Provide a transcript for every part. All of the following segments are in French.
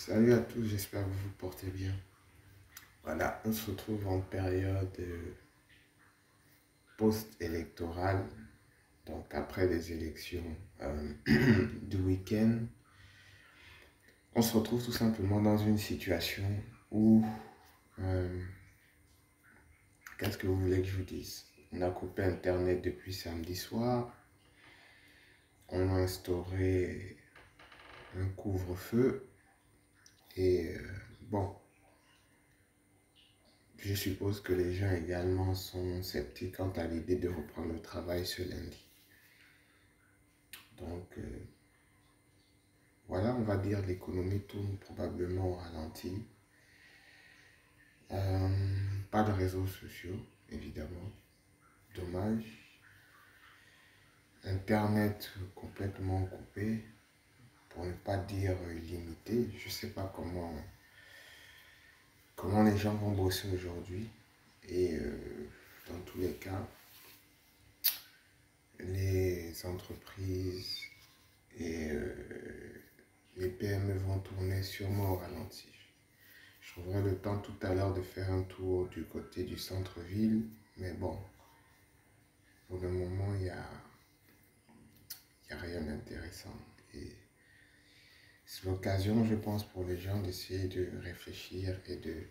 Salut à tous, j'espère que vous vous portez bien. Voilà, on se retrouve en période post-électorale, donc après les élections du week-end. On se retrouve tout simplement dans une situation où, euh, qu'est-ce que vous voulez que je vous dise? On a coupé Internet depuis samedi soir, on a instauré un couvre-feu et bon. Je suppose que les gens également sont sceptiques quant à l'idée de reprendre le travail ce lundi. Donc, voilà, on va dire l'économie tourne probablement au ralenti. Pas de réseaux sociaux, évidemment. Dommage. Internet complètement coupé, pour ne pas dire limité. Je ne sais pas comment les gens vont bosser aujourd'hui. Et dans tous les cas, les entreprises et les PME vont tourner sûrement au ralenti. Je trouverai le temps tout à l'heure de faire un tour du côté du centre-ville, mais bon, pour le moment, il y a rien d'intéressant. Et c'est l'occasion, je pense, pour les gens d'essayer de réfléchir et de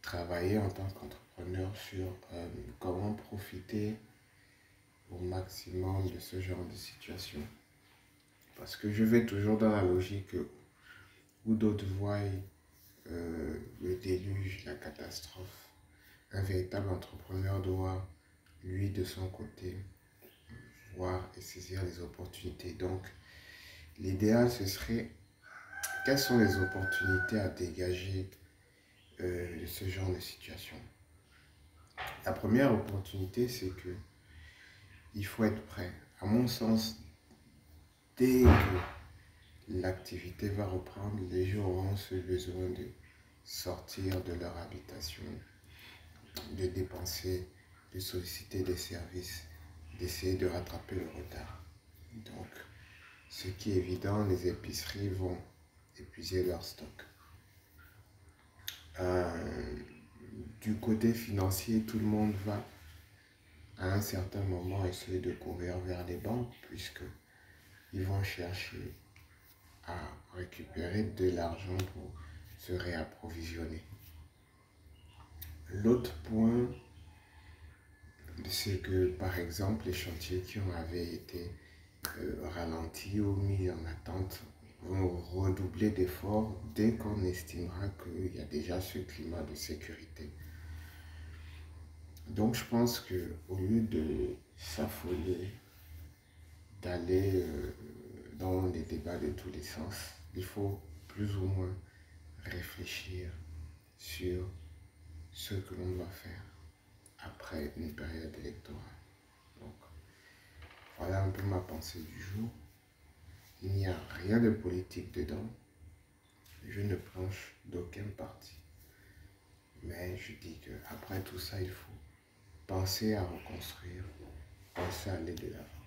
travailler en tant qu'entrepreneur sur comment profiter au maximum de ce genre de situation. Parce que je vais toujours dans la logique où d'autres voient le déluge, la catastrophe. Un véritable entrepreneur doit, lui, de son côté, voir et saisir les opportunités. Donc, l'idéal, ce serait, quelles sont les opportunités à dégager de ce genre de situation? La première opportunité, c'est que il faut être prêt. À mon sens, dès que l'activité va reprendre, les gens auront ce besoin de sortir de leur habitation, de dépenser, de solliciter des services, d'essayer de rattraper le retard. Donc, ce qui est évident, les épiceries vont épuiser leur stock. Du côté financier, tout le monde va à un certain moment essayer de courir vers les banques puisqu'ils vont chercher à récupérer de l'argent pour se réapprovisionner. L'autre point, c'est que par exemple les chantiers qui avaient été ralentis ou mis en attente vont redoubler d'efforts dès qu'on estimera qu'il y a déjà ce climat de sécurité. Donc je pense qu'au lieu de s'affoler, d'aller dans les débats de tous les sens, il faut plus ou moins réfléchir sur ce que l'on doit faire après une période électorale. Donc voilà un peu ma pensée du jour. Il n'y a rien de politique dedans. Je ne planche d'aucun parti. Mais je dis qu'après tout ça, il faut penser à reconstruire, penser à aller de l'avant.